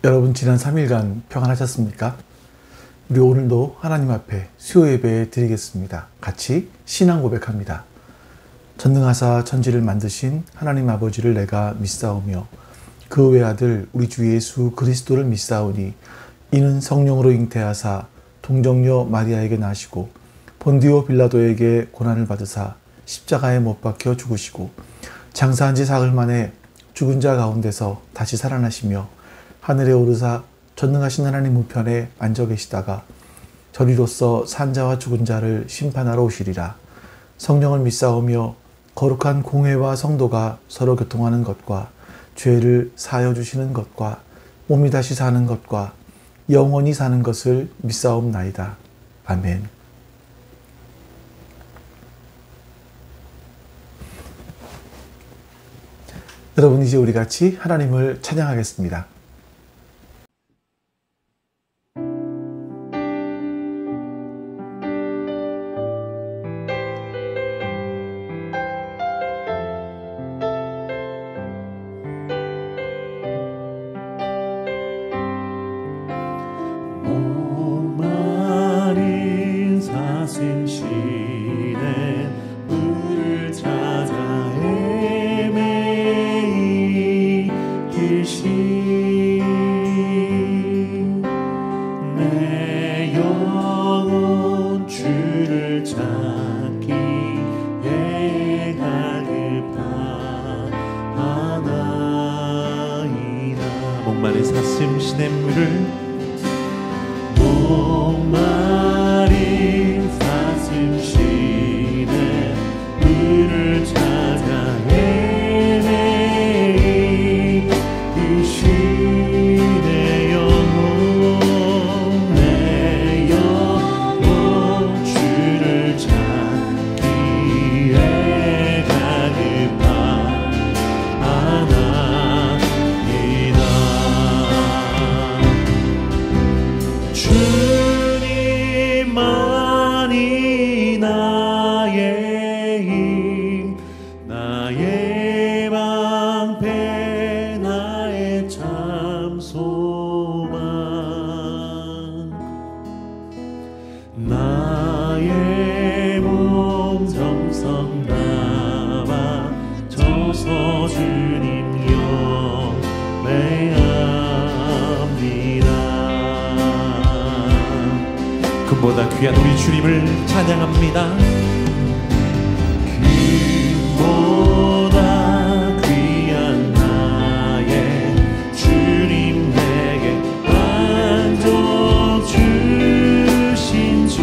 여러분 지난 3일간 평안하셨습니까? 우리 오늘도 하나님 앞에 수요 예배 드리겠습니다. 같이 신앙 고백합니다. 전능하사 천지를 만드신 하나님 아버지를 내가 믿사오며 그 외아들 우리 주 예수 그리스도를 믿사오니 이는 성령으로 잉태하사 동정녀 마리아에게 나시고 본디오 빌라도에게 고난을 받으사 십자가에 못 박혀 죽으시고 장사한 지 사흘 만에 죽은 자 가운데서 다시 살아나시며 하늘에 오르사 전능하신 하나님 우편에 앉아 계시다가 저리로서 산자와 죽은 자를 심판하러 오시리라. 성령을 믿사오며 거룩한 공회와 성도가 서로 교통하는 것과 죄를 사하여 주시는 것과 몸이 다시 사는 것과 영원히 사는 것을 믿사옵나이다. 아멘. 여러분, 이제 우리 같이 하나님을 찬양하겠습니다. 목마른 사슴시대 물을 찾아 내 영혼 주를 찾기에 갈급하나이다. 목마른 사슴 시냇물을 목마른 사슴 시냇물을 찾아 주님만이 나의 힘, 나의 방패, 나의 참 소망, 나의 몸 정성 담아 저서 주님 영배합니다. 금보다 귀한 우리 주님을 찬양합니다. 금보다 귀한 나의 주님 내게 만족 주신 주,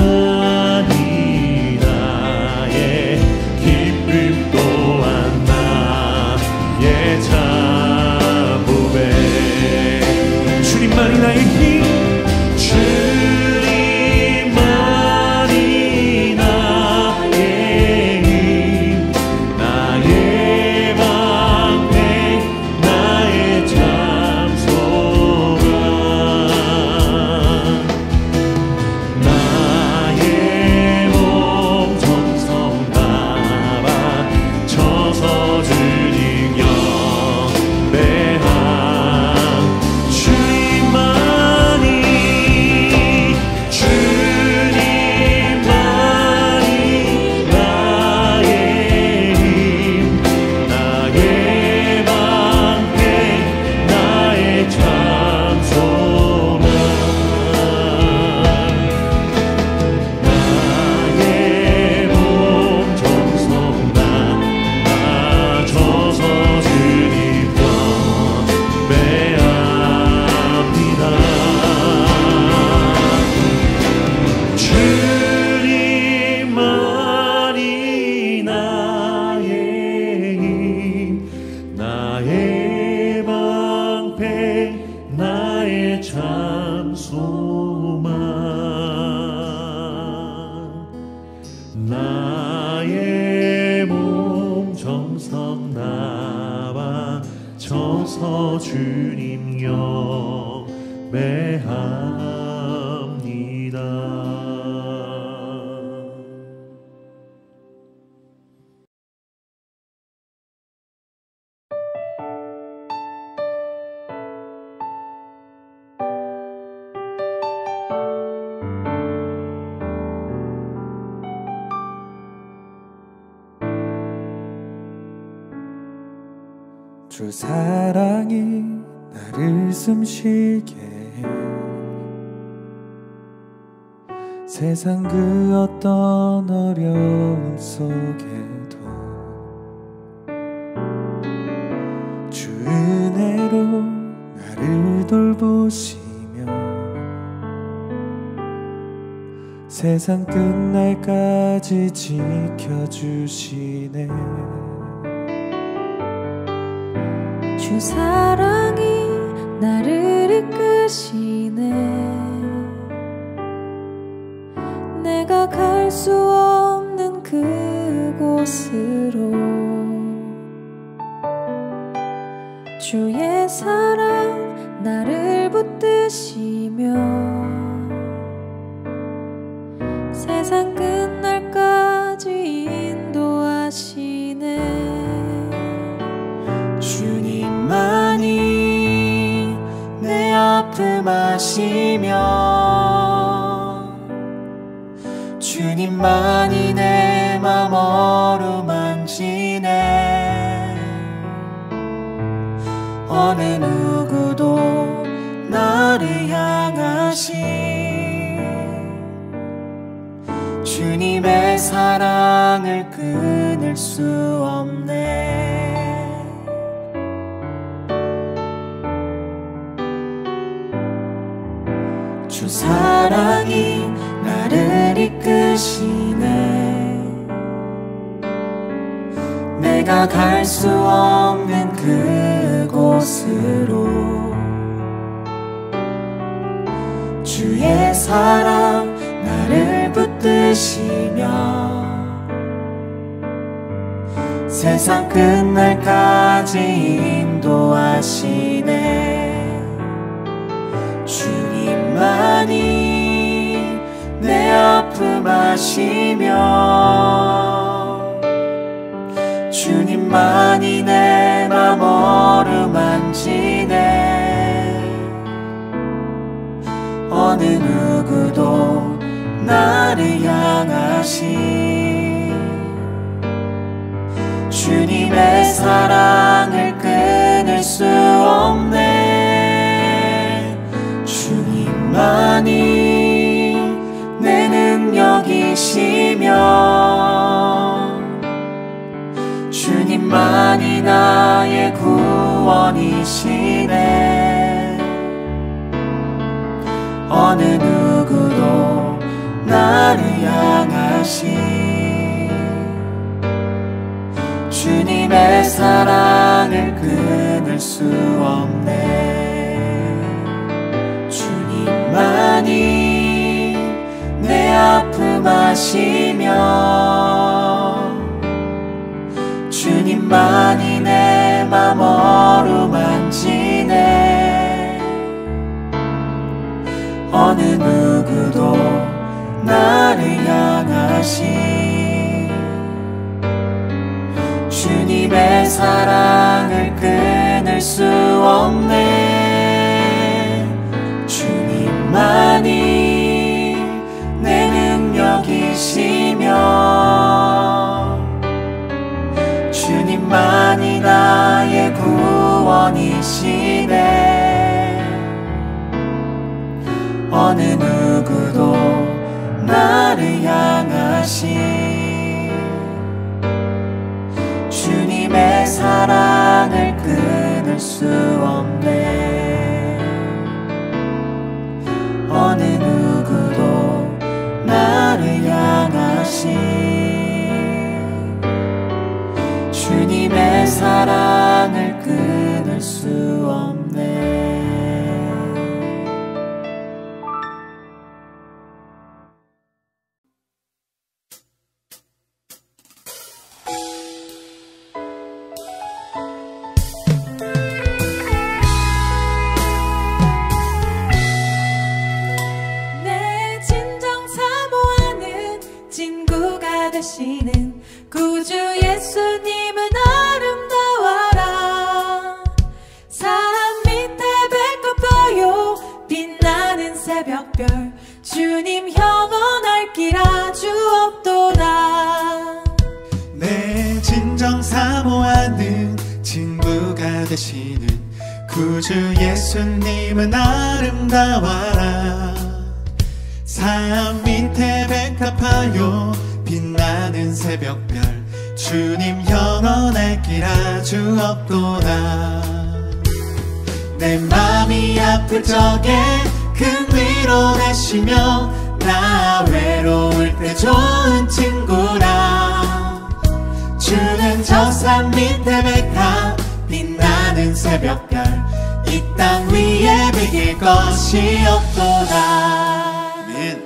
당신만이 나의 기쁨 또한 나의 주님만이 나의 힘, 주님만이 나의 힘, 나의 방패, 나의 참 소망, 나의 주 사랑이 나를 숨쉬게 해. 세상 그 어떤 어려움 속에도 주 은혜로 나를 돌보시며 세상 끝날까지 지켜주시네. 주 사랑이 나를 이끄시네. 내가 갈 수 없는 그곳으로 주의 사랑 나를 붙드시며 세상 끝날까지 인도하시네. 주님만이 내 아픔 아시며 주님만이 내 맘 어루만지네. 어느 누구도 나를 향하신 주님의 사랑을 끊을 수 없네. 주 사랑이 나를 이끄시네. 내가 갈 수 없는 그곳으로 주의 사랑 나를 붙드시며 세상 끝날까지 인도하시네. 주님만이 내 아픔 아시며 주님만이 내 맘 어루만지네. 어느 누구도 나를 향하신 주님의 사랑을 끊을 수 없네. 주님만이 내 능력이시며 주님만이 나의 구원이시네. 어느 누구도 나를 향하신 주님의 사랑을 끊을 수 없네. 주님만이 내 아픔 아시며 주님만이 내 맘 어루만지네. 어느 누구도 나를 향하신 주님의 사랑을 끊을 수 없네. 주님만이 내 능력이시며 주님만이 나의 구원이시네. 어느 누구도 나를 향하신 주님의 사랑을 끊을 수 없네. 어느 누구도 나를 향하신 주님의 사랑을 끊을 수 없네. 내 진정 사모하는 친구가 되시는 구주 예수님은 아름다워라. 삶 밑에 배꼽 보여 빛나는 새벽별 주님 영원할 길 아주 없도다. 내 진정 사모하는 친구 전부가 되시는 구주 예수님은 아름다워라. 삶 밑에 백합하여 빛나는 새벽별 주님 영원할 길 아주 없도다. 내 맘이 아플 적에 큰 위로 되시며 나 외로울 때 좋은 친구라. 주는 저 산 밑에 백합 빛나는 새벽별 이 땅 위에 비길 것이 없도다. 아멘.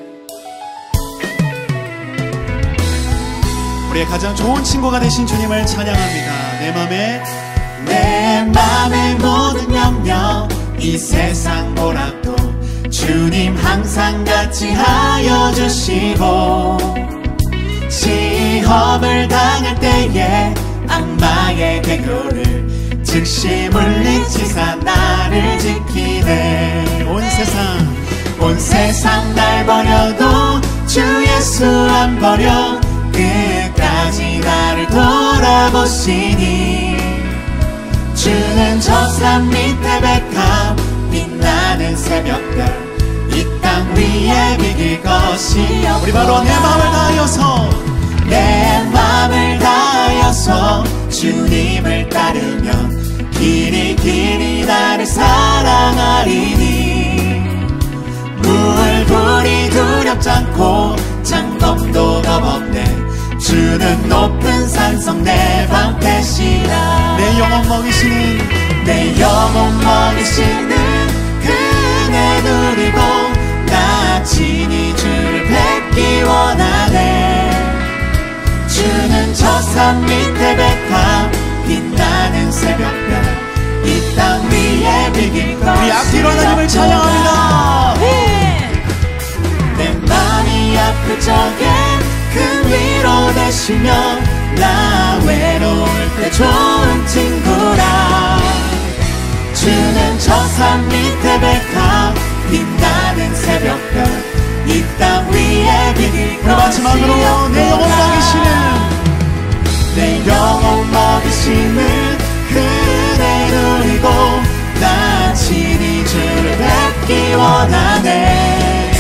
우리의 가장 좋은 친구가 되신 주님을 찬양합니다. 내 맘의 모든 염려 이 세상 보라도 주님 항상 같이 하여 주시고, 시험을 당할 때에 악마의 대교를 즉시 물리치사 나를 지키네. 온 세상 날 버려도 주 예수 안 버려 끝까지 나를 돌아보시니. 주는 저 산 밑에 백합 빛나는 새벽별 이 땅 위에 비길 것이 없도다. 우리 바로 내 마음을 다하여서 주님을 따르면 길이 나를 사랑하리니. 물불이 두렵지 않고 장검도 겁없네. 주는 높은 산성 내 방패시라. 내 영혼 먹이시는 그네 누리고 나 친히 주를 뵙기 원하네. 주는 저 산 밑에 백합 빛나는 새벽별 이 땅 위에 비길 것이 우리 앞뒤로 하나님을 찬양합니다. 내 맘이 아플 적에 큰 위로 되시며 나 외로울 때 좋은 친구라. 주는 저 산 밑에 백합 빛나는 새벽별 이 땅 위에 비길 것이 마지막으로 내 영혼 먹이시는 그네 누리고 나 친히 주를 뵙기 원하네.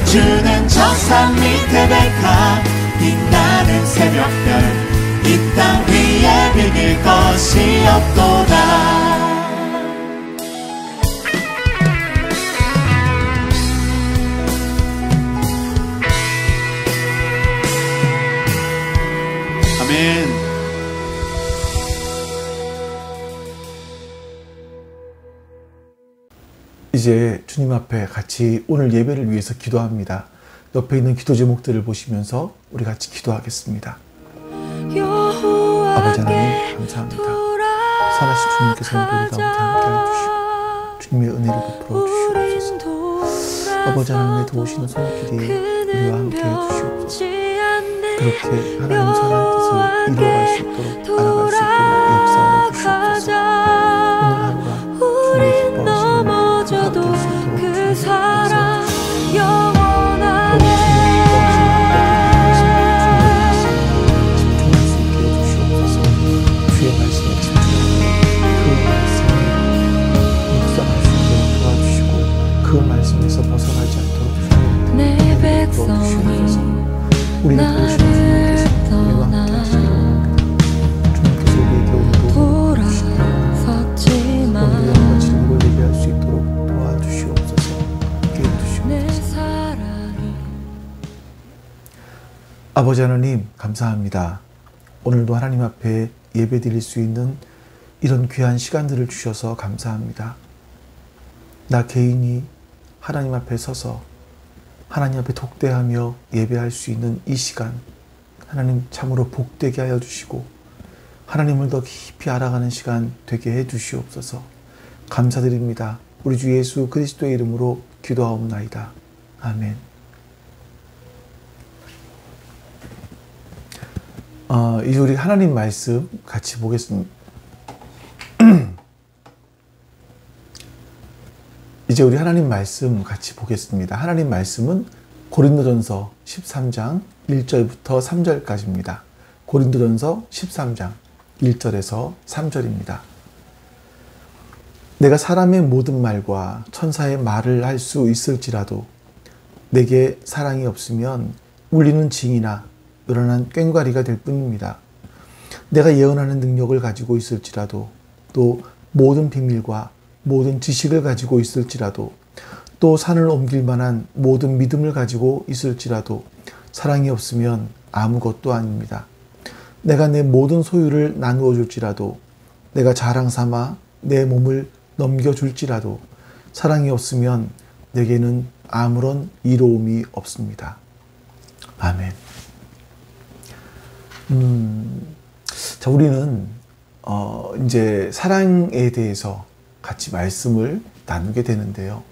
주는 저 산 밑에 백합 빛나는 새벽별 이 땅 위에 비길 것이 없도다. 아멘. 이제 주님 앞에 같이 오늘 예배를 위해서 기도합니다. 옆에 있는 기도 제목들을 보시면서 우리 같이 기도하겠습니다. 아버지 하나님 감사합니다. 살아신 주님께서 우리 가운데 함께해 주시고 주님의 은혜를 베풀어 주시옵소서. 아버지 하나님의 도우시는 손길이 우리와 함께해 주시옵소서. 그렇게 하나님 선한 뜻을 이루어갈 수 있도록 알아갈 수 있도록 역사하여 주시옵소서. 오늘 하루가 주님의 기뻐하시는 하루가 될 수 있도록 주님 역사하여 주시옵소서. 그 말씀에서 벗어나지 않도록 내 백성이 우리를 도우시는 주님께서 우리와 함께 하시기 원합니다. 주님께서 우리에게 오늘도 오늘 영과 진리로 예배할 수 있도록 도와주시옵소서. 함께해 주시옵소서. 아버지 하나님 감사합니다. 오늘도 하나님 앞에 예배 드릴 수 있는 이런 귀한 시간들을 주셔서 감사합니다. 나 개인이 하나님 앞에 서서 하나님 앞에 독대하며 예배할 수 있는 이 시간 하나님 참으로 복되게 하여 주시고 하나님을 더 깊이 알아가는 시간 되게 해 주시옵소서. 감사드립니다. 우리 주 예수 그리스도의 이름으로 기도하옵나이다. 아멘. 이제 우리 하나님 말씀 같이 보겠습니다. 이제 우리 하나님 말씀 같이 보겠습니다. 하나님 말씀은 고린도전서 13장 1절부터 3절까지입니다. 고린도전서 13장 1절에서 3절입니다. 내가 사람의 모든 말과 천사의 말을 할 수 있을지라도 내게 사랑이 없으면 울리는 징이나 요란한 꽹과리가 될 뿐입니다. 내가 예언하는 능력을 가지고 있을지라도 또 모든 비밀과 모든 지식을 가지고 있을지라도 또 산을 옮길 만한 모든 믿음을 가지고 있을지라도 사랑이 없으면 아무것도 아닙니다. 내가 내 모든 소유를 나누어 줄지라도 내가 자랑 삼아 내 몸을 넘겨줄지라도 사랑이 없으면 내게는 아무런 이로움이 없습니다. 아멘. 자, 우리는 이제 사랑에 대해서 같이 말씀을 나누게 되는데요.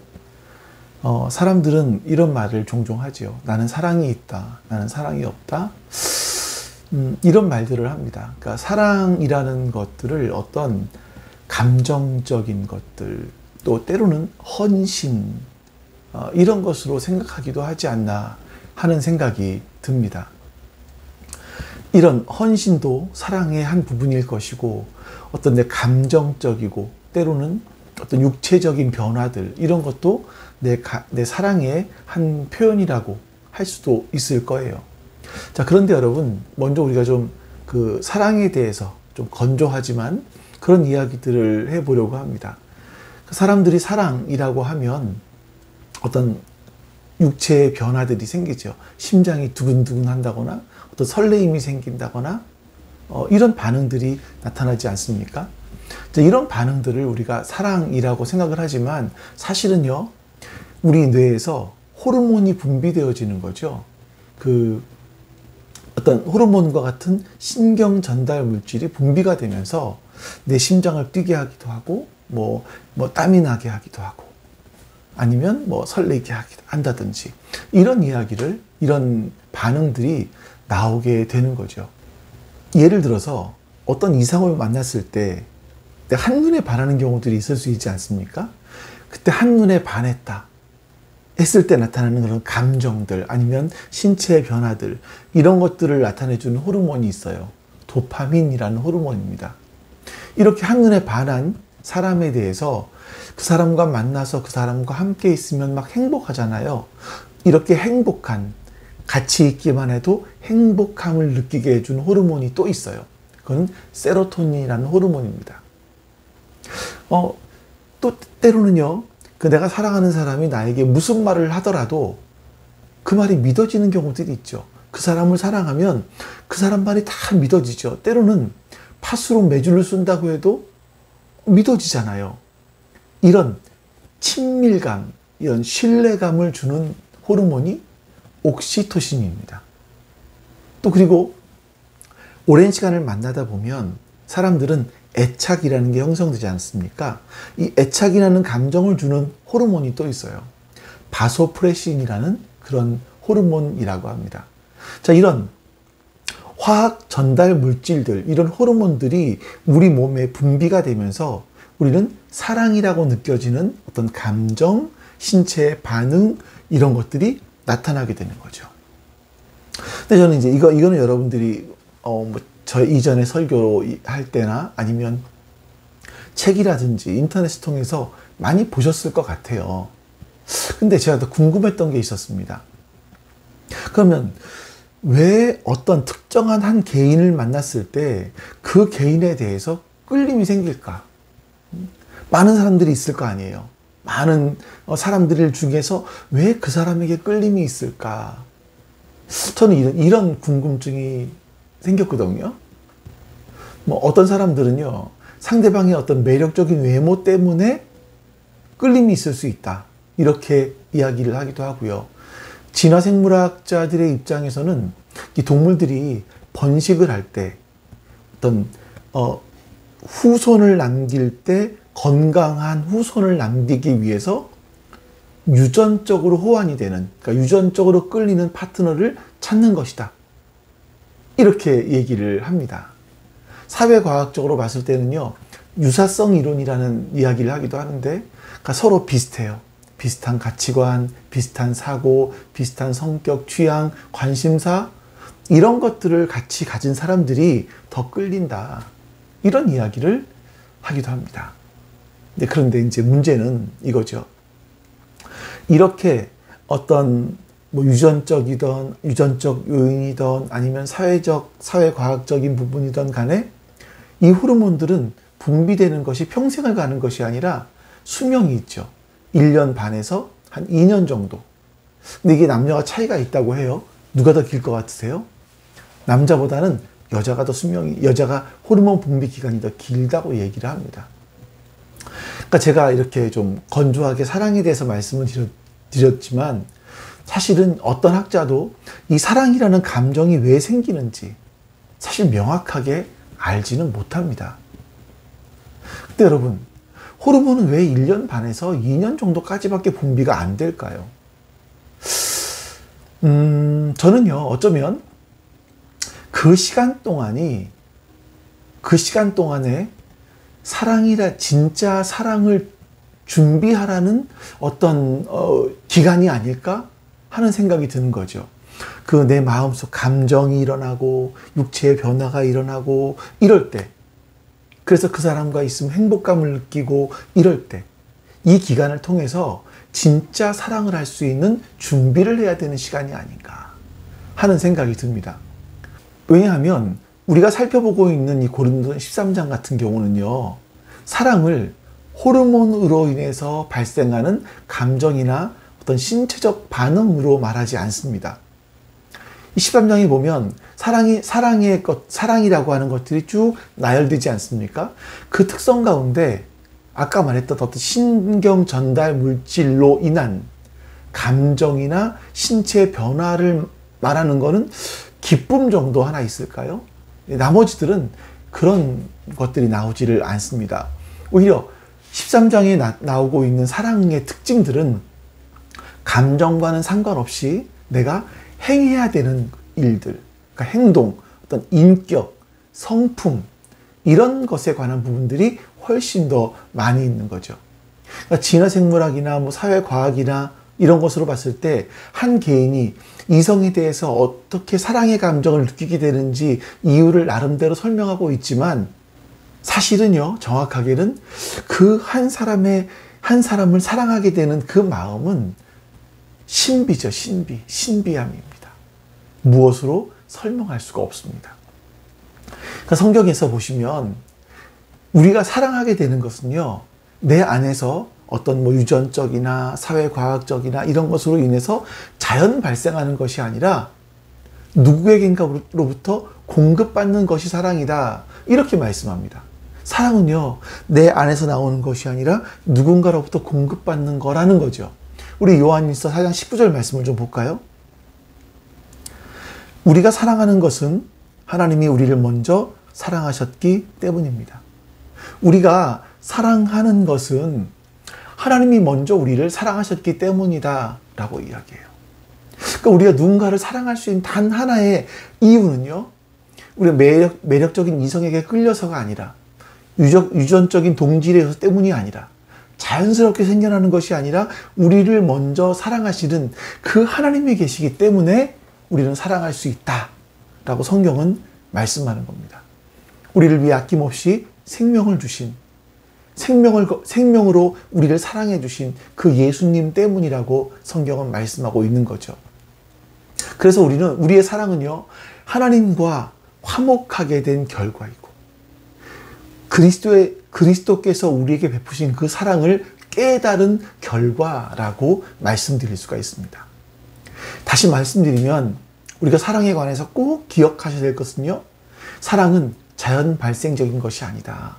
사람들은 이런 말을 종종 하지요. 나는 사랑이 있다. 나는 사랑이 없다. 이런 말들을 합니다. 그러니까 사랑이라는 것들을 어떤 감정적인 것들, 또 때로는 헌신, 이런 것으로 생각하기도 하지 않나 하는 생각이 듭니다. 이런 헌신도 사랑의 한 부분일 것이고, 어떤 내 감정적이고 때로는 어떤 육체적인 변화들, 이런 것도 내 사랑의 한 표현이라고 할 수도 있을 거예요. 자, 그런데 여러분, 먼저 우리가 좀 그 사랑에 대해서 좀 건조하지만 그런 이야기들을 해보려고 합니다. 사람들이 사랑이라고 하면 어떤 육체의 변화들이 생기죠. 심장이 두근두근 한다거나 어떤 설레임이 생긴다거나 이런 반응들이 나타나지 않습니까? 자, 이런 반응들을 우리가 사랑이라고 생각을 하지만 사실은요, 우리 뇌에서 호르몬이 분비되어지는 거죠. 어떤 호르몬과 같은 신경 전달 물질이 분비가 되면서 내 심장을 뛰게 하기도 하고, 뭐 땀이 나게 하기도 하고, 아니면 설레게 한다든지, 이런 반응들이 나오게 되는 거죠. 예를 들어서 어떤 이상을 만났을 때 한눈에 반하는 경우들이 있을 수 있지 않습니까? 그때 한눈에 반했다 했을 때 나타나는 그런 감정들, 아니면 신체의 변화들, 이런 것들을 나타내주는 호르몬이 있어요. 도파민이라는 호르몬입니다. 이렇게 한눈에 반한 사람에 대해서 그 사람과 만나서 그 사람과 함께 있으면 막 행복하잖아요. 이렇게 행복한, 같이 있기만 해도 행복함을 느끼게 해준 호르몬이 또 있어요. 그건 세로토닌이라는 호르몬입니다. 또 때로는요, 내가 사랑하는 사람이 나에게 무슨 말을 하더라도 그 말이 믿어지는 경우들이 있죠. 그 사람을 사랑하면 그 사람 말이 다 믿어지죠. 때로는 팥으로 메주를 쓴다고 해도 믿어지잖아요. 이런 친밀감, 이런 신뢰감을 주는 호르몬이 옥시토신입니다. 또 그리고 오랜 시간을 만나다 보면 사람들은 애착이라는 게 형성되지 않습니까? 이 애착이라는 감정을 주는 호르몬이 또 있어요. 바소프레신이라는 그런 호르몬이라고 합니다. 자, 이런 화학 전달 물질들, 이런 호르몬들이 우리 몸에 분비가 되면서 우리는 사랑이라고 느껴지는 어떤 감정, 신체의 반응, 이런 것들이 나타나게 되는 거죠. 근데 저는 이제 이거는 여러분들이 저 이전에 설교할 때나 아니면 책이라든지 인터넷을 통해서 많이 보셨을 것 같아요. 근데 제가 더 궁금했던 게 있었습니다. 그러면 왜 어떤 특정한 한 개인을 만났을 때 그 개인에 대해서 끌림이 생길까? 많은 사람들이 있을 거 아니에요. 많은 사람들 중에서 왜 그 사람에게 끌림이 있을까? 저는 이런 궁금증이 생겼거든요. 어떤 사람들은요, 상대방의 어떤 매력적인 외모 때문에 끌림이 있을 수 있다, 이렇게 이야기를 하기도 하고요. 진화생물학자들의 입장에서는 이 동물들이 번식을 할 때 어떤 후손을 남길 때 건강한 후손을 남기기 위해서 유전적으로 호환이 되는, 그러니까 유전적으로 끌리는 파트너를 찾는 것이다, 이렇게 얘기를 합니다. 사회과학적으로 봤을 때는요, 유사성 이론이라는 이야기를 하기도 하는데, 그러니까 서로 비슷해요. 비슷한 가치관, 비슷한 사고, 비슷한 성격, 취향, 관심사, 이런 것들을 같이 가진 사람들이 더 끌린다, 이런 이야기를 하기도 합니다. 그런데 이제 문제는 이거죠. 이렇게 어떤 뭐 유전적 요인이든 아니면 사회과학적인 부분이든 간에 이 호르몬들은 분비되는 것이 평생을 가는 것이 아니라 수명이 있죠. 1년 반에서 한 2년 정도. 근데 이게 남녀가 차이가 있다고 해요. 누가 더 길 것 같으세요? 남자보다는 여자가 호르몬 분비 기간이 더 길다고 얘기를 합니다. 그러니까 제가 이렇게 좀 건조하게 사랑에 대해서 말씀을 드렸지만 사실은 어떤 학자도 이 사랑이라는 감정이 왜 생기는지 사실 명확하게 알지는 못합니다. 근데 여러분, 호르몬은 왜 1년 반에서 2년 정도까지밖에 분비가 안 될까요? 저는요, 어쩌면 그 시간 동안에 진짜 사랑을 준비하라는 어떤 기간이 아닐까 하는 생각이 드는 거죠. 그 내 마음속 감정이 일어나고 육체의 변화가 일어나고 이럴 때, 그래서 그 사람과 있으면 행복감을 느끼고 이럴 때, 이 기간을 통해서 진짜 사랑을 할 수 있는 준비를 해야 되는 시간이 아닌가 하는 생각이 듭니다. 왜냐하면 우리가 살펴보고 있는 이 고린도 13장 같은 경우는요, 사랑을 호르몬으로 인해서 발생하는 감정이나 어떤 신체적 반응으로 말하지 않습니다. 이 13장에 보면 사랑이라고 하는 것들이 쭉 나열되지 않습니까? 그 특성 가운데 아까 말했던 어떤 신경 전달 물질로 인한 감정이나 신체 변화를 말하는 것은 기쁨 정도 하나 있을까요? 나머지들은 그런 것들이 나오지를 않습니다. 오히려 13장에 나오고 있는 사랑의 특징들은 감정과는 상관없이 내가 행해야 되는 일들, 그러니까 행동, 어떤 인격, 성품, 이런 것에 관한 부분들이 훨씬 더 많이 있는 거죠. 그러니까 진화생물학이나 뭐 사회과학이나 이런 것으로 봤을 때 한 개인이 이성에 대해서 어떻게 사랑의 감정을 느끼게 되는지 이유를 나름대로 설명하고 있지만, 사실은요, 정확하게는 그 한 사람을 사랑하게 되는 그 마음은 신비죠. 신비함입니다. 무엇으로 설명할 수가 없습니다. 그러니까 성경에서 보시면 우리가 사랑하게 되는 것은요, 내 안에서 어떤 뭐 유전적이나 사회과학적이나 이런 것으로 인해서 자연 발생하는 것이 아니라 누구에겐가로부터 공급받는 것이 사랑이다, 이렇게 말씀합니다. 사랑은요, 내 안에서 나오는 것이 아니라 누군가로부터 공급받는 거라는 거죠. 우리 요한일서 4장 19절 말씀을 좀 볼까요? 우리가 사랑하는 것은 하나님이 우리를 먼저 사랑하셨기 때문입니다. 우리가 사랑하는 것은 하나님이 먼저 우리를 사랑하셨기 때문이다 라고 이야기해요. 그러니까 우리가 누군가를 사랑할 수 있는 단 하나의 이유는요, 우리가 매력적인 이성에게 끌려서가 아니라 유전적인 동질에 때문이 아니라 자연스럽게 생겨나는 것이 아니라 우리를 먼저 사랑하시는 그 하나님이 계시기 때문에 우리는 사랑할 수 있다라고 성경은 말씀하는 겁니다. 우리를 위해 아낌없이 생명을 주신, 생명으로 우리를 사랑해 주신 그 예수님 때문이라고 성경은 말씀하고 있는 거죠. 그래서 우리의 사랑은요, 하나님과 화목하게 된 결과이고, 그리스도께서 우리에게 베푸신 그 사랑을 깨달은 결과라고 말씀드릴 수가 있습니다. 다시 말씀드리면 우리가 사랑에 관해서 꼭 기억하셔야 될 것은요, 사랑은 자연 발생적인 것이 아니다.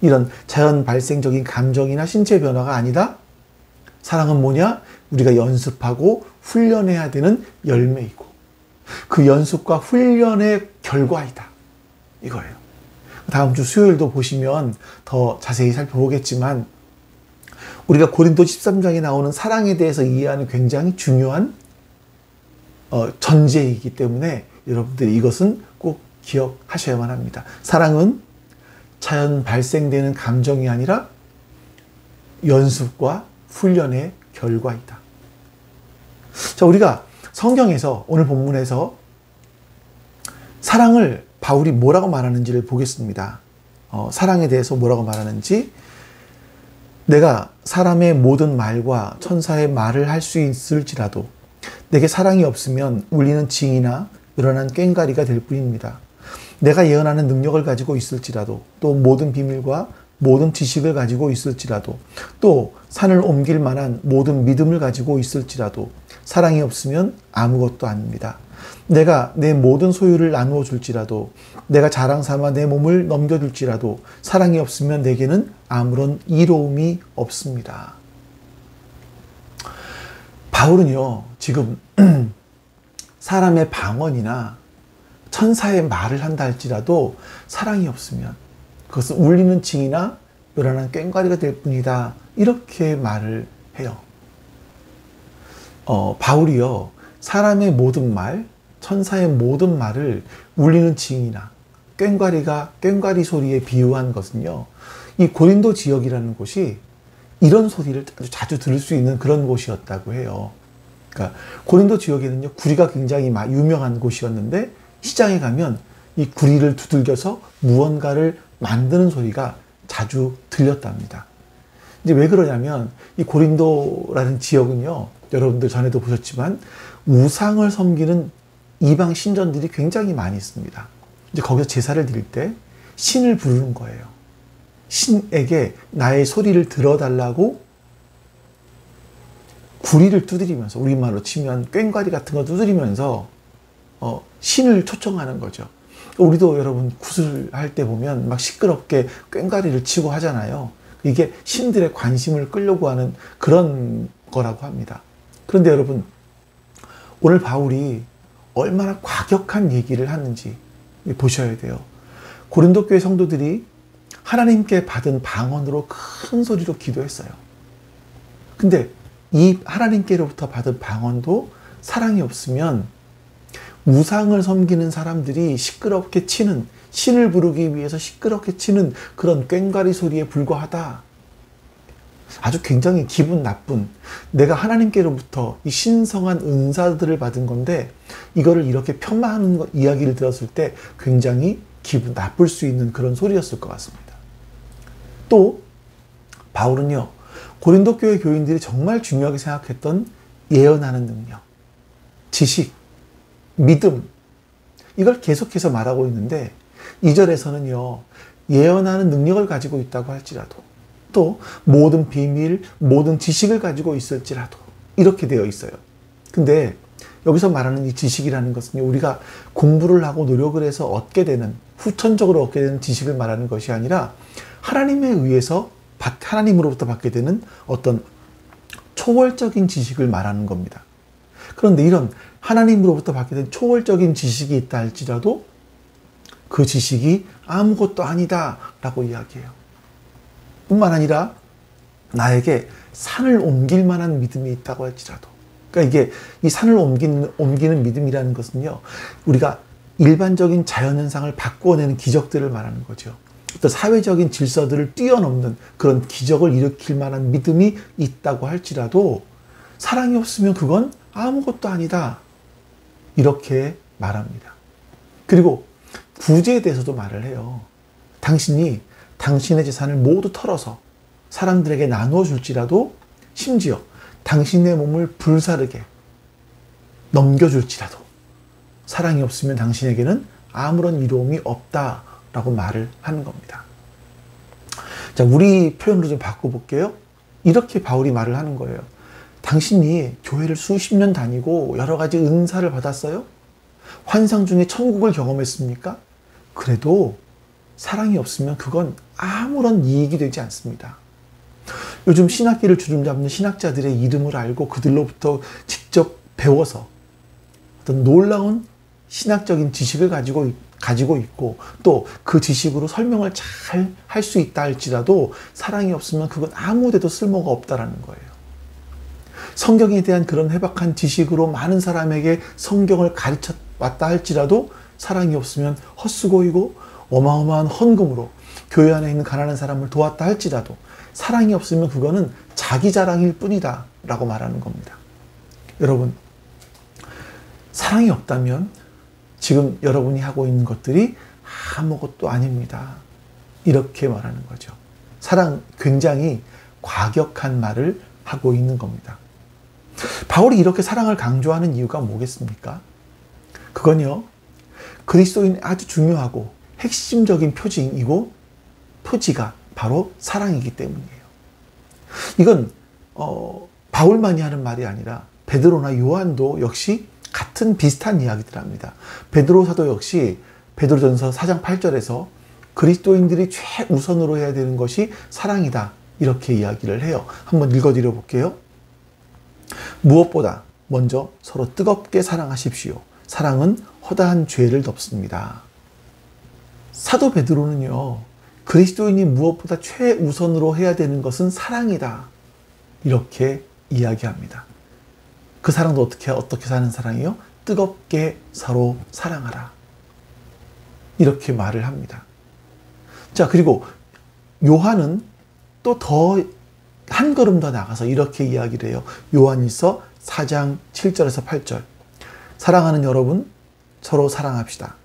이런 자연 발생적인 감정이나 신체 변화가 아니다. 사랑은 뭐냐? 우리가 연습하고 훈련해야 되는 열매이고, 그 연습과 훈련의 결과이다, 이거예요. 다음 주 수요일도 보시면 더 자세히 살펴보겠지만, 우리가 고린도 13장에 나오는 사랑에 대해서 이해하는 굉장히 중요한 전제이기 때문에 여러분들이 이것은 꼭 기억하셔야만 합니다. 사랑은 자연 발생되는 감정이 아니라 연습과 훈련의 결과이다. 자, 우리가 성경에서, 오늘 본문에서 사랑을 바울이 뭐라고 말하는지를 보겠습니다. 사랑에 대해서 뭐라고 말하는지 내가 사람의 모든 말과 천사의 말을 할 수 있을지라도 내게 사랑이 없으면 울리는 징이나 요란한 꽹과리가 될 뿐입니다. 내가 예언하는 능력을 가지고 있을지라도 또 모든 비밀과 모든 지식을 가지고 있을지라도 또 산을 옮길 만한 모든 믿음을 가지고 있을지라도 사랑이 없으면 아무것도 아닙니다. 내가 내 모든 소유를 나누어 줄지라도 내가 자랑 삼아 내 몸을 넘겨줄지라도 사랑이 없으면 내게는 아무런 이로움이 없습니다. 바울은요, 지금 사람의 방언이나 천사의 말을 한다 할지라도 사랑이 없으면 그것은 울리는 징이나 요란한 꽹과리가 될 뿐이다, 이렇게 말을 해요. 바울이요, 사람의 모든 말, 천사의 모든 말을 울리는 징이나 꽹과리 소리에 비유한 것은요, 이 고린도 지역이라는 곳이 이런 소리를 자주 들을 수 있는 그런 곳이었다고 해요. 그러니까 고린도 지역에는요, 구리가 굉장히 유명한 곳이었는데 시장에 가면 이 구리를 두들겨서 무언가를 만드는 소리가 자주 들렸답니다. 이제 왜 그러냐면 이 고린도라는 지역은요, 여러분들 전에도 보셨지만 우상을 섬기는 이방 신전들이 굉장히 많이 있습니다. 이제 거기서 제사를 드릴 때 신을 부르는 거예요. 신에게 나의 소리를 들어달라고 구리를 두드리면서, 우리말로 치면 꽹과리 같은 거 두드리면서 신을 초청하는 거죠. 우리도 여러분 구슬할 때 보면 막 시끄럽게 꽹과리를 치고 하잖아요. 이게 신들의 관심을 끌려고 하는 그런 거라고 합니다. 그런데 여러분, 오늘 바울이 얼마나 과격한 얘기를 하는지 보셔야 돼요. 고린도 교회 성도들이 하나님께 받은 방언으로 큰 소리로 기도했어요. 근데 이 하나님께로부터 받은 방언도 사랑이 없으면 우상을 섬기는 사람들이 시끄럽게 치는, 신을 부르기 위해서 시끄럽게 치는 그런 꽹과리 소리에 불과하다. 아주 굉장히 기분 나쁜, 내가 하나님께로부터 이 신성한 은사들을 받은 건데 이거를 이렇게 폄하하는 이야기를 들었을 때 굉장히 기분 나쁠 수 있는 그런 소리였을 것 같습니다. 또 바울은요, 고린도 교회 교인들이 정말 중요하게 생각했던 예언하는 능력, 지식, 믿음, 이걸 계속해서 말하고 있는데 2절에서는요, 예언하는 능력을 가지고 있다고 할지라도 또 모든 비밀, 모든 지식을 가지고 있을지라도 이렇게 되어 있어요. 근데 여기서 말하는 이 지식이라는 것은 우리가 공부를 하고 노력을 해서 얻게 되는, 후천적으로 얻게 되는 지식을 말하는 것이 아니라 하나님에 의해서, 하나님으로부터 받게 되는 어떤 초월적인 지식을 말하는 겁니다. 그런데 이런 하나님으로부터 받게 된 초월적인 지식이 있다 할지라도 그 지식이 아무것도 아니다 라고 이야기해요. 뿐만 아니라 나에게 산을 옮길 만한 믿음이 있다고 할지라도, 그러니까 이게 이 산을 옮기는 믿음이라는 것은요, 우리가 일반적인 자연현상을 바꾸어내는 기적들을 말하는 거죠. 어떤 사회적인 질서들을 뛰어넘는 그런 기적을 일으킬 만한 믿음이 있다고 할지라도 사랑이 없으면 그건 아무것도 아니다, 이렇게 말합니다. 그리고 구제에 대해서도 말을 해요. 당신이 당신의 재산을 모두 털어서 사람들에게 나누어 줄지라도, 심지어 당신의 몸을 불사르게 넘겨줄지라도 사랑이 없으면 당신에게는 아무런 이로움이 없다라고 말을 하는 겁니다. 자, 우리 표현으로 좀 바꿔볼게요. 이렇게 바울이 말을 하는 거예요. 당신이 교회를 수십 년 다니고 여러 가지 은사를 받았어요? 환상 중에 천국을 경험했습니까? 그래도 사랑이 없으면 그건 아무런 이익이 되지 않습니다. 요즘 신학기를 주름잡는 신학자들의 이름을 알고 그들로부터 직접 배워서 어떤 놀라운 신학적인 지식을 가지고 있고 또 그 지식으로 설명을 잘 할 수 있다 할지라도 사랑이 없으면 그건 아무데도 쓸모가 없다라는 거예요. 성경에 대한 그런 해박한 지식으로 많은 사람에게 성경을 가르쳐 왔다 할지라도 사랑이 없으면 헛수고이고 어마어마한 헌금으로 교회 안에 있는 가난한 사람을 도왔다 할지라도 사랑이 없으면 그거는 자기 자랑일 뿐이다 라고 말하는 겁니다. 여러분, 사랑이 없다면 지금 여러분이 하고 있는 것들이 아무것도 아닙니다. 이렇게 말하는 거죠. 사랑 굉장히 과격한 말을 하고 있는 겁니다. 바울이 이렇게 사랑을 강조하는 이유가 뭐겠습니까? 그건요, 그리스도인의 아주 중요하고 핵심적인 표징이고 표지가 바로 사랑이기 때문이에요. 이건 바울만이 하는 말이 아니라 베드로나 요한도 역시 같은 비슷한 이야기들 합니다. 베드로 사도 역시 베드로전서 4장 8절에서 그리스도인들이 최우선으로 해야 되는 것이 사랑이다, 이렇게 이야기를 해요. 한번 읽어드려 볼게요. 무엇보다 먼저 서로 뜨겁게 사랑하십시오. 사랑은 허다한 죄를 덮습니다. 사도 베드로는요, 그리스도인이 무엇보다 최우선으로 해야 되는 것은 사랑이다, 이렇게 이야기합니다. 그 사랑도 어떻게 사는 사랑이요? 뜨겁게 서로 사랑하라, 이렇게 말을 합니다. 자, 그리고 요한은 또 한 걸음 더 나가서 이렇게 이야기를 해요. 요한일서 4장 7절에서 8절. 사랑하는 여러분, 서로 사랑합시다.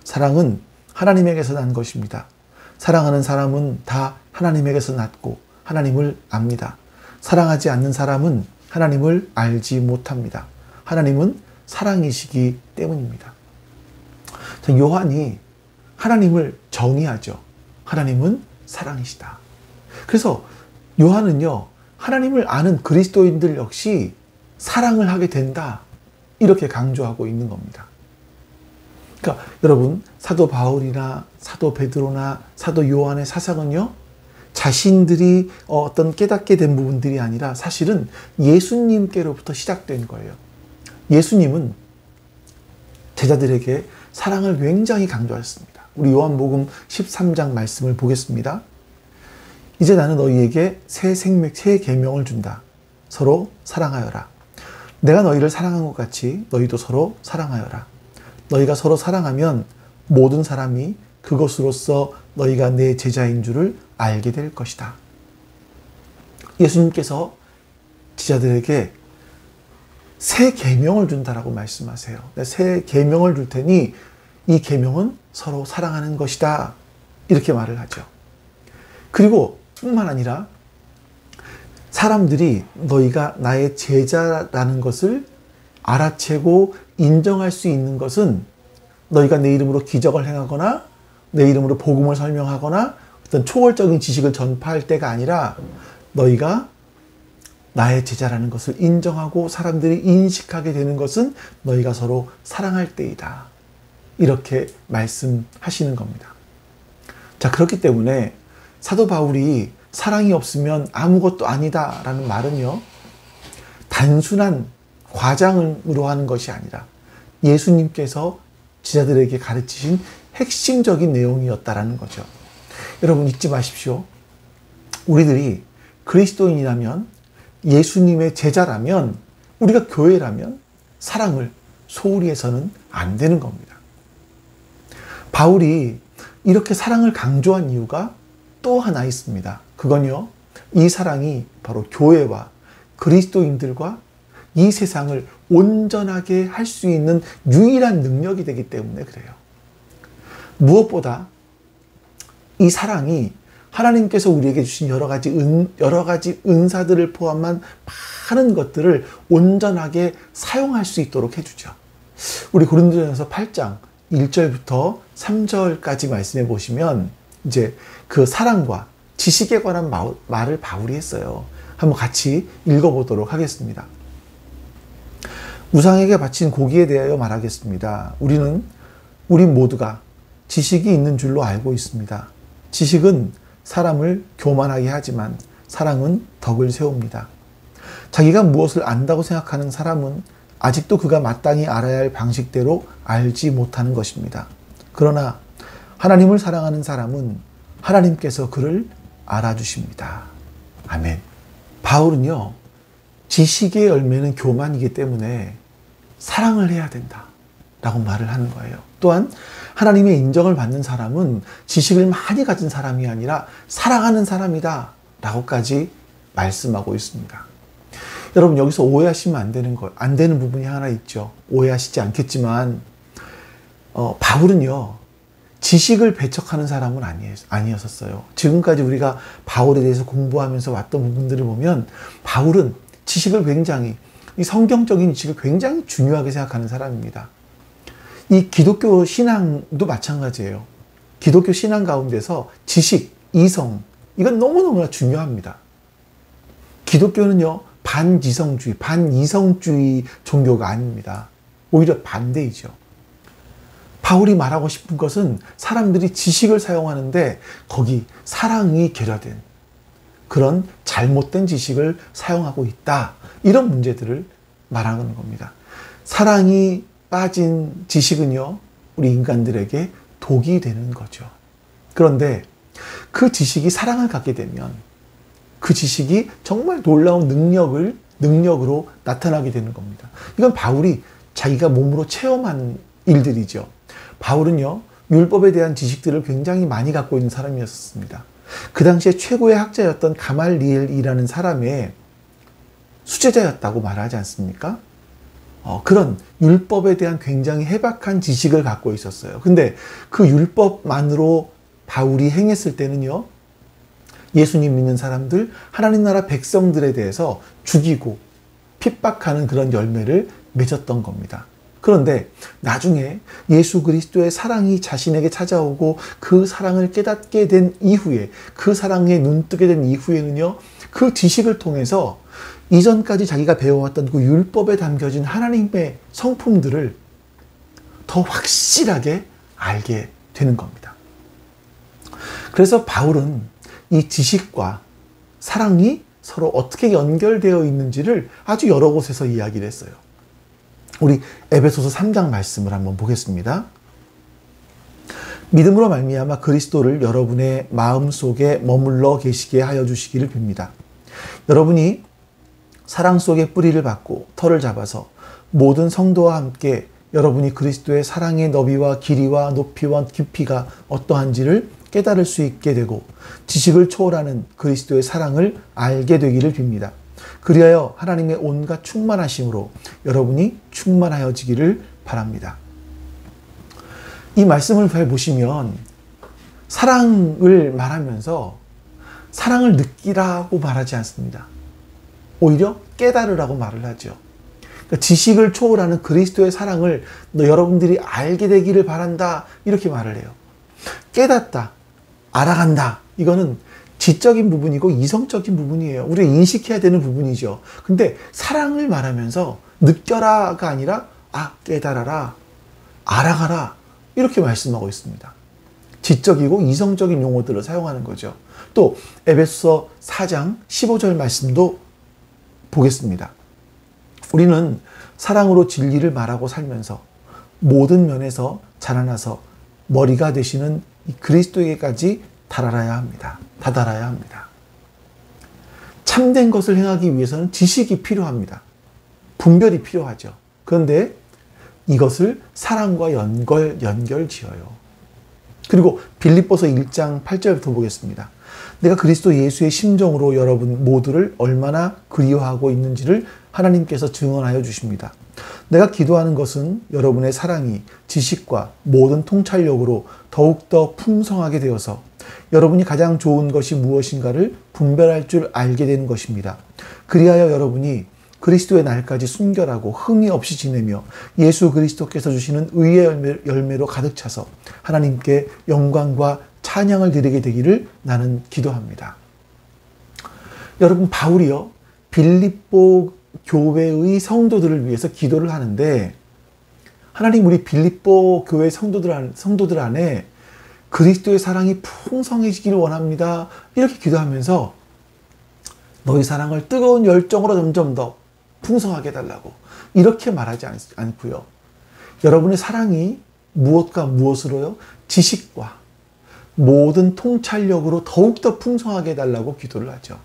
사랑은 하나님에게서 난 것입니다. 사랑하는 사람은 다 하나님에게서 났고 하나님을 압니다. 사랑하지 않는 사람은 하나님을 알지 못합니다. 하나님은 사랑이시기 때문입니다. 자, 요한이 하나님을 정의하죠. 하나님은 사랑이시다. 그래서 요한은요, 하나님을 아는 그리스도인들 역시 사랑을 하게 된다, 이렇게 강조하고 있는 겁니다. 그러니까 여러분, 사도 바울이나 사도 베드로나 사도 요한의 사상은요, 자신들이 어떤 깨닫게 된 부분들이 아니라 사실은 예수님께로부터 시작된 거예요. 예수님은 제자들에게 사랑을 굉장히 강조하셨습니다. 우리 요한복음 13장 말씀을 보겠습니다. 이제 나는 너희에게 새 계명을 준다. 서로 사랑하여라. 내가 너희를 사랑한 것 같이 너희도 서로 사랑하여라. 너희가 서로 사랑하면 모든 사람이 그것으로서 너희가 내 제자인 줄을 알게 될 것이다. 예수님께서 제자들에게 새 계명을 준다라고 말씀하세요. 새 계명을 줄 테니 이 계명은 서로 사랑하는 것이다, 이렇게 말을 하죠. 그리고 뿐만 아니라 사람들이 너희가 나의 제자라는 것을 알아채고 인정할 수 있는 것은 너희가 내 이름으로 기적을 행하거나 내 이름으로 복음을 설명하거나 어떤 초월적인 지식을 전파할 때가 아니라 너희가 나의 제자라는 것을 인정하고 사람들이 인식하게 되는 것은 너희가 서로 사랑할 때이다, 이렇게 말씀하시는 겁니다. 자, 그렇기 때문에 사도 바울이 사랑이 없으면 아무것도 아니다 라는 말은요, 단순한 과장으로 하는 것이 아니라 예수님께서 제자들에게 가르치신 핵심적인 내용이었다라는 거죠. 여러분, 잊지 마십시오. 우리들이 그리스도인이라면, 예수님의 제자라면, 우리가 교회라면 사랑을 소홀히 해서는 안 되는 겁니다. 바울이 이렇게 사랑을 강조한 이유가 또 하나 있습니다. 그건요, 이 사랑이 바로 교회와 그리스도인들과 이 세상을 온전하게 할 수 있는 유일한 능력이 되기 때문에 그래요. 무엇보다 이 사랑이 하나님께서 우리에게 주신 여러 가지 은사들을 포함한 많은 것들을 온전하게 사용할 수 있도록 해주죠. 우리 고린도전서 8장 1절부터 3절까지 말씀해 보시면 이제 그 사랑과 지식에 관한 말을 바울이 했어요. 한번 같이 읽어보도록 하겠습니다. 우상에게 바친 고기에 대하여 말하겠습니다. 우리 모두가 지식이 있는 줄로 알고 있습니다. 지식은 사람을 교만하게 하지만 사랑은 덕을 세웁니다. 자기가 무엇을 안다고 생각하는 사람은 아직도 그가 마땅히 알아야 할 방식대로 알지 못하는 것입니다. 그러나 하나님을 사랑하는 사람은 하나님께서 그를 알아주십니다. 아멘. 바울은요, 지식의 열매는 교만이기 때문에 사랑을 해야 된다 라고 말을 하는 거예요. 또한 하나님의 인정을 받는 사람은 지식을 많이 가진 사람이 아니라 사랑하는 사람이다 라고까지 말씀하고 있습니다. 여러분, 여기서 오해하시면 안 되는 부분이 하나 있죠. 오해하시지 않겠지만 바울은요, 지식을 배척하는 사람은 아니었었어요. 지금까지 우리가 바울에 대해서 공부하면서 왔던 부분들을 보면 바울은 지식을 굉장히, 이 성경적인 지식을 굉장히 중요하게 생각하는 사람입니다. 이 기독교 신앙도 마찬가지예요. 기독교 신앙 가운데서 지식, 이성, 이건 너무너무나 중요합니다. 기독교는요, 반지성주의, 반이성주의 종교가 아닙니다. 오히려 반대이죠. 바울이 말하고 싶은 것은 사람들이 지식을 사용하는데 거기 사랑이 결여된 그런 잘못된 지식을 사용하고 있다. 이런 문제들을 말하는 겁니다. 사랑이 빠진 지식은요, 우리 인간들에게 독이 되는 거죠. 그런데 그 지식이 사랑을 갖게 되면 그 지식이 정말 놀라운 능력으로 나타나게 되는 겁니다. 이건 바울이 자기가 몸으로 체험한 일들이죠. 바울은요, 율법에 대한 지식들을 굉장히 많이 갖고 있는 사람이었습니다. 그 당시에 최고의 학자였던 가말리엘이라는 사람의 수제자였다고 말하지 않습니까? 그런 율법에 대한 굉장히 해박한 지식을 갖고 있었어요. 근데 그 율법만으로 바울이 행했을 때는요, 예수님 믿는 사람들, 하나님 나라 백성들에 대해서 죽이고 핍박하는 그런 열매를 맺었던 겁니다. 그런데 나중에 예수 그리스도의 사랑이 자신에게 찾아오고 그 사랑을 깨닫게 된 이후에, 그 사랑에 눈뜨게 된 이후에는요, 그 지식을 통해서 이전까지 자기가 배워왔던 그 율법에 담겨진 하나님의 성품들을 더 확실하게 알게 되는 겁니다. 그래서 바울은 이 지식과 사랑이 서로 어떻게 연결되어 있는지를 아주 여러 곳에서 이야기를 했어요. 우리 에베소서 3장 말씀을 한번 보겠습니다. 믿음으로 말미암아 그리스도를 여러분의 마음속에 머물러 계시게 하여 주시기를 빕니다. 여러분이 사랑 속에 뿌리를 받고 털을 잡아서 모든 성도와 함께 여러분이 그리스도의 사랑의 너비와 길이와 높이와 깊이가 어떠한지를 깨달을 수 있게 되고 지식을 초월하는 그리스도의 사랑을 알게 되기를 빕니다. 그리하여 하나님의 온갖 충만하심으로 여러분이 충만하여지기를 바랍니다. 이 말씀을 잘 보시면 사랑을 말하면서 사랑을 느끼라고 말하지 않습니다. 오히려 깨달으라고 말을 하죠. 그러니까 지식을 초월하는 그리스도의 사랑을 여러분들이 알게 되기를 바란다, 이렇게 말을 해요. 깨닫다, 알아간다, 이거는 지적인 부분이고 이성적인 부분이에요. 우리가 인식해야 되는 부분이죠. 근데 사랑을 말하면서 느껴라가 아니라 깨달아라, 알아가라, 이렇게 말씀하고 있습니다. 지적이고 이성적인 용어들을 사용하는 거죠. 또 에베소서 4장 15절 말씀도 보겠습니다. 우리는 사랑으로 진리를 말하고 살면서 모든 면에서 자라나서 머리가 되시는 이 그리스도에게까지 다다라야 합니다. 참된 것을 행하기 위해서는 지식이 필요합니다. 분별이 필요하죠. 그런데 이것을 사랑과 연결 지어요. 그리고 빌립보서 1장 8절부터 보겠습니다. 내가 그리스도 예수의 심정으로 여러분 모두를 얼마나 그리워하고 있는지를 하나님께서 증언하여 주십니다. 내가 기도하는 것은 여러분의 사랑이 지식과 모든 통찰력으로 더욱더 풍성하게 되어서 여러분이 가장 좋은 것이 무엇인가를 분별할 줄 알게 되는 것입니다. 그리하여 여러분이 그리스도의 날까지 순결하고 흠이 없이 지내며 예수 그리스도께서 주시는 의의 열매로 가득 차서 하나님께 영광과 찬양을 드리게 되기를 나는 기도합니다. 여러분, 바울이요, 빌립보 교회의 성도들을 위해서 기도를 하는데, 하나님, 우리 빌립보 교회 성도들 안에 그리스도의 사랑이 풍성해지기를 원합니다, 이렇게 기도하면서 너희 사랑을 뜨거운 열정으로 점점 더 풍성하게 해달라고 이렇게 말하지 않고요, 여러분의 사랑이 무엇과 무엇으로요? 지식과 모든 통찰력으로 더욱더 풍성하게 해달라고 기도를 하죠.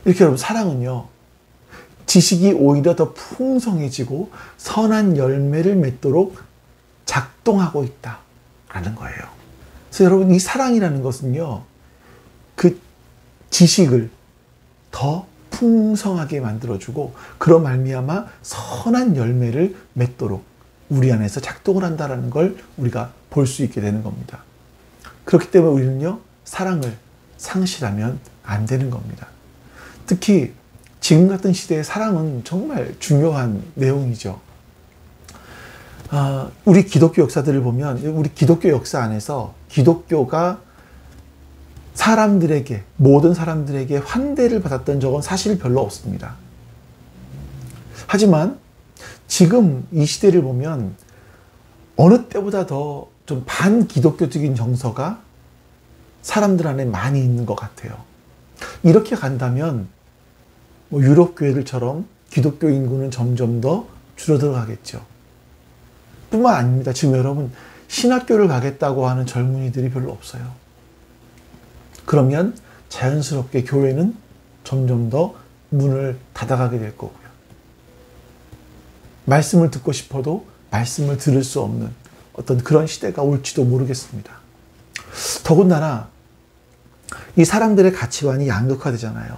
이렇게 여러분, 사랑은요, 지식이 오히려 더 풍성해지고 선한 열매를 맺도록 작동하고 있다라는 거예요. 그래서 여러분, 이 사랑이라는 것은요, 그 지식을 더 풍성하게 만들어주고 그런 말미암아 선한 열매를 맺도록 우리 안에서 작동을 한다는 걸 우리가 볼 수 있게 되는 겁니다. 그렇기 때문에 우리는요, 사랑을 상실하면 안 되는 겁니다. 특히 지금 같은 시대에 사랑은 정말 중요한 내용이죠. 우리 기독교 역사들을 보면, 우리 기독교 역사 안에서 기독교가 사람들에게, 모든 사람들에게 환대를 받았던 적은 사실 별로 없습니다. 하지만 지금 이 시대를 보면 어느 때보다 더 좀 반기독교적인 정서가 사람들 안에 많이 있는 것 같아요. 이렇게 간다면 유럽 교회들처럼 기독교 인구는 점점 더 줄어들어 가겠죠. 뿐만 아닙니다. 지금 여러분, 신학교를 가겠다고 하는 젊은이들이 별로 없어요. 그러면 자연스럽게 교회는 점점 더 문을 닫아가게 될 거고요. 말씀을 듣고 싶어도 말씀을 들을 수 없는 어떤 그런 시대가 올지도 모르겠습니다. 더군다나 이 사람들의 가치관이 양극화되잖아요.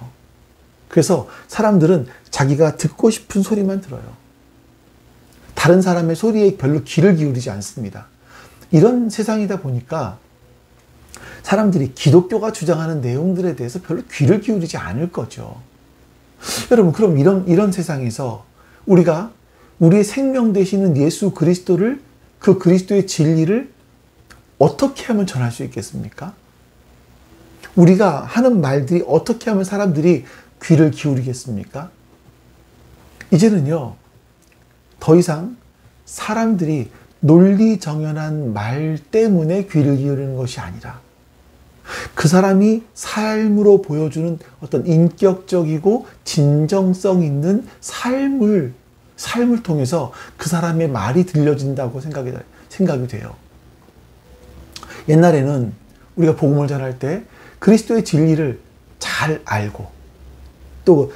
그래서 사람들은 자기가 듣고 싶은 소리만 들어요. 다른 사람의 소리에 별로 귀를 기울이지 않습니다. 이런 세상이다 보니까 사람들이 기독교가 주장하는 내용들에 대해서 별로 귀를 기울이지 않을 거죠. 여러분, 그럼 이런 세상에서 우리가 우리의 생명 되시는 예수 그리스도를, 그 그리스도의 진리를 어떻게 하면 전할 수 있겠습니까? 우리가 하는 말들이 어떻게 하면 사람들이 귀를 기울이겠습니까? 이제는요, 더 이상 사람들이 논리정연한 말 때문에 귀를 기울이는 것이 아니라 그 사람이 삶으로 보여주는 어떤 인격적이고 진정성 있는 삶을 통해서 그 사람의 말이 들려진다고 생각이 돼요. 옛날에는 우리가 복음을 전할 때 그리스도의 진리를 잘 알고 또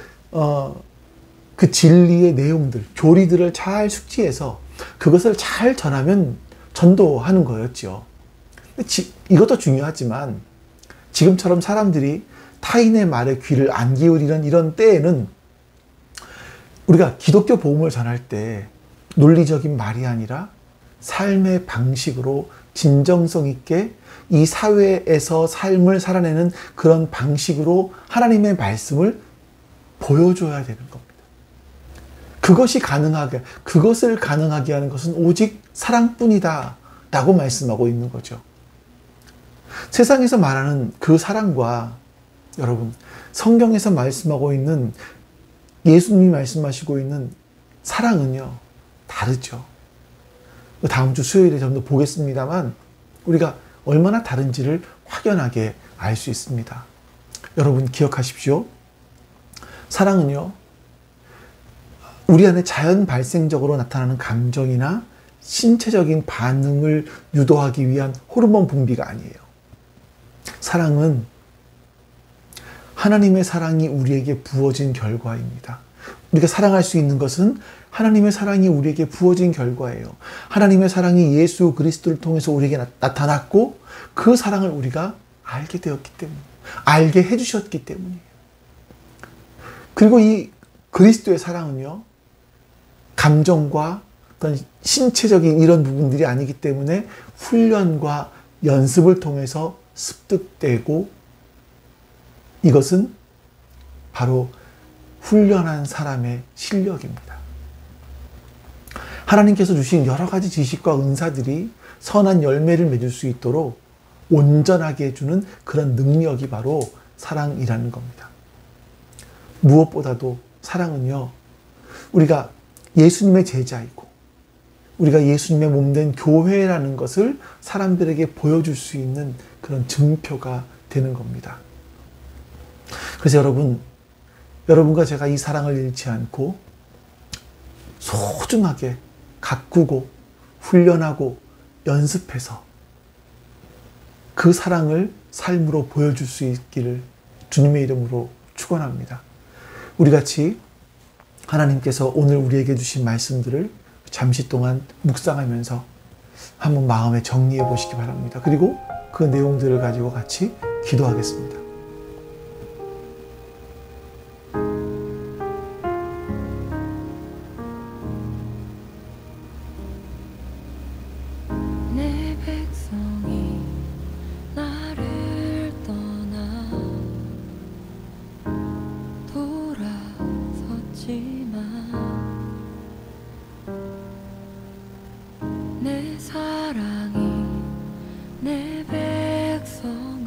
그 진리의 내용들, 교리들을 잘 숙지해서 그것을 잘 전하면 전도하는 거였죠. 이것도 중요하지만 지금처럼 사람들이 타인의 말에 귀를 안 기울이는 이런 때에는 우리가 기독교 복음을 전할 때 논리적인 말이 아니라 삶의 방식으로 진정성 있게 이 사회에서 삶을 살아내는 그런 방식으로 하나님의 말씀을 보여줘야 되는 겁니다. 그것을 가능하게 하는 것은 오직 사랑뿐이다 라고 말씀하고 있는 거죠. 세상에서 말하는 그 사랑과 여러분, 성경에서 말씀하고 있는, 예수님이 말씀하시고 있는 사랑은요, 다르죠. 다음 주 수요일에 좀 더 보겠습니다만 우리가 얼마나 다른지를 확연하게 알 수 있습니다. 여러분 기억하십시오. 사랑은요, 우리 안에 자연 발생적으로 나타나는 감정이나 신체적인 반응을 유도하기 위한 호르몬 분비가 아니에요. 사랑은 하나님의 사랑이 우리에게 부어진 결과입니다. 우리가 사랑할 수 있는 것은 하나님의 사랑이 우리에게 부어진 결과예요. 하나님의 사랑이 예수 그리스도를 통해서 우리에게 나타났고 그 사랑을 우리가 알게 되었기 때문에, 알게 해주셨기 때문이에요. 그리고 이 그리스도의 사랑은요, 감정과 어떤 신체적인 이런 부분들이 아니기 때문에 훈련과 연습을 통해서 습득되고, 이것은 바로 훈련한 사람의 실력입니다. 하나님께서 주신 여러 가지 지식과 은사들이 선한 열매를 맺을 수 있도록 온전하게 해주는 그런 능력이 바로 사랑이라는 겁니다. 무엇보다도 사랑은요, 우리가 예수님의 제자이고 우리가 예수님의 몸된 교회라는 것을 사람들에게 보여줄 수 있는 그런 증표가 되는 겁니다. 그래서 여러분과 제가 이 사랑을 잃지 않고 소중하게 가꾸고 훈련하고 연습해서 그 사랑을 삶으로 보여줄 수 있기를 주님의 이름으로 축원합니다. 우리 같이 하나님께서 오늘 우리에게 주신 말씀들을 잠시 동안 묵상하면서 한번 마음에 정리해 보시기 바랍니다. 그리고 그 내용들을 가지고 같이 기도하겠습니다. 내 백성 사랑이 내 백성을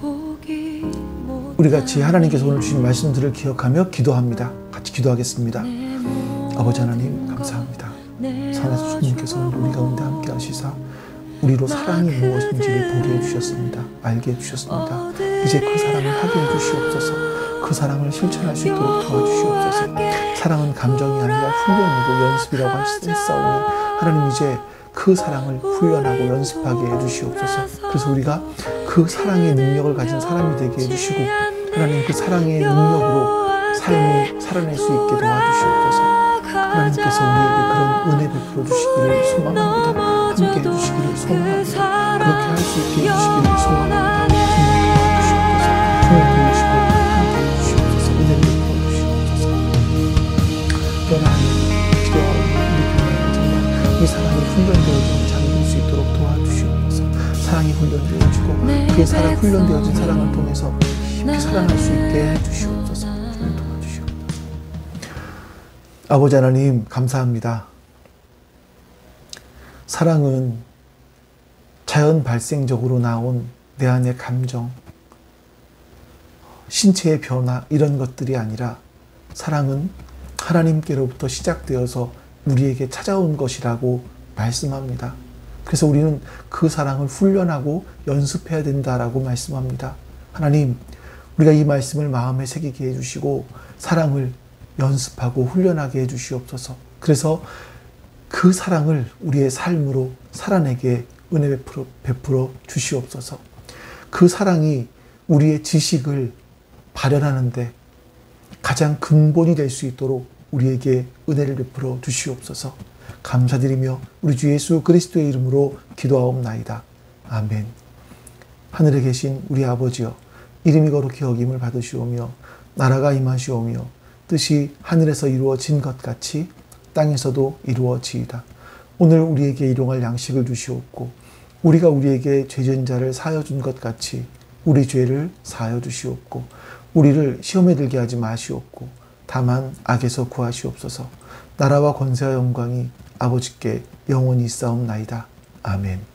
보기 못. 우리 같이 하나님께서 오늘 주신 말씀들을 기억하며 기도합니다. 같이 기도하겠습니다. 아버지 하나님 감사합니다. 살아서 주님께서 오늘 우리 가운데 함께 하시사 우리로 사랑이 무엇인지를 보게 해주셨습니다. 알게 해주셨습니다. 이제 그 사랑을 하게 해주시옵소서. 그 사랑을 실천할 수 있도록 도와주시옵소서. 사랑은 감정이 아니라 훈련이고 연습이라고 했사오니 하나님 이제 그 사랑을 훈련하고 연습하게 해주시옵소서. 그래서 우리가 그 사랑의 능력을 가진 사람이 되게 해주시고 하나님 그 사랑의 능력으로 삶을 살아낼 수 있게 도와주시옵소서. 하나님께서 우리에게 그런 은혜 베풀어 주시기를 소망합니다. 함께 해주시기를 소망합니다. 그렇게 할 수 있게 해주시기를 소망합니다. 주님 도와주시옵소서. 주님 도와주시고 함께 해주시옵소서. 은혜를 베풀어 주시옵소서. 하나님 기도하고 정말 이 사랑이 훈련되어지는 자리 될 수 있도록 도와주시옵소서. 사랑이 훈련되어지고 그 사랑 훈련되어진 사랑을 통해서 깊이 사랑할 수 있게 해주시옵소서. 주님 도와주시옵소서. 아버지 하나님 감사합니다. 사랑은 자연 발생적으로 나온 내 안의 감정, 신체의 변화 이런 것들이 아니라 사랑은 하나님께로부터 시작되어서 우리에게 찾아온 것이라고 말씀합니다. 그래서 우리는 그 사랑을 훈련하고 연습해야 된다라고 말씀합니다. 하나님, 우리가 이 말씀을 마음에 새기게 해주시고 사랑을 연습하고 훈련하게 해주시옵소서. 그래서 그 사랑을 우리의 삶으로 살아내게 은혜 베풀어 주시옵소서. 그 사랑이 우리의 지식을 발현하는데 가장 근본이 될 수 있도록 우리에게 은혜를 베풀어 주시옵소서. 감사드리며 우리 주 예수 그리스도의 이름으로 기도하옵나이다. 아멘. 하늘에 계신 우리 아버지여, 이름이 거룩히 여김을 받으시오며 나라가 임하시오며 뜻이 하늘에서 이루어진 것 같이 땅에서도 이루어지이다. 오늘 우리에게 일용할 양식을 주시옵고 우리가 우리에게 죄진 자를 사하여 준 것 같이 우리 죄를 사하여 주시옵고 우리를 시험에 들게 하지 마시옵고 다만 악에서 구하시옵소서. 나라와 권세와 영광이 아버지께 영원히 있사옵나이다. 아멘.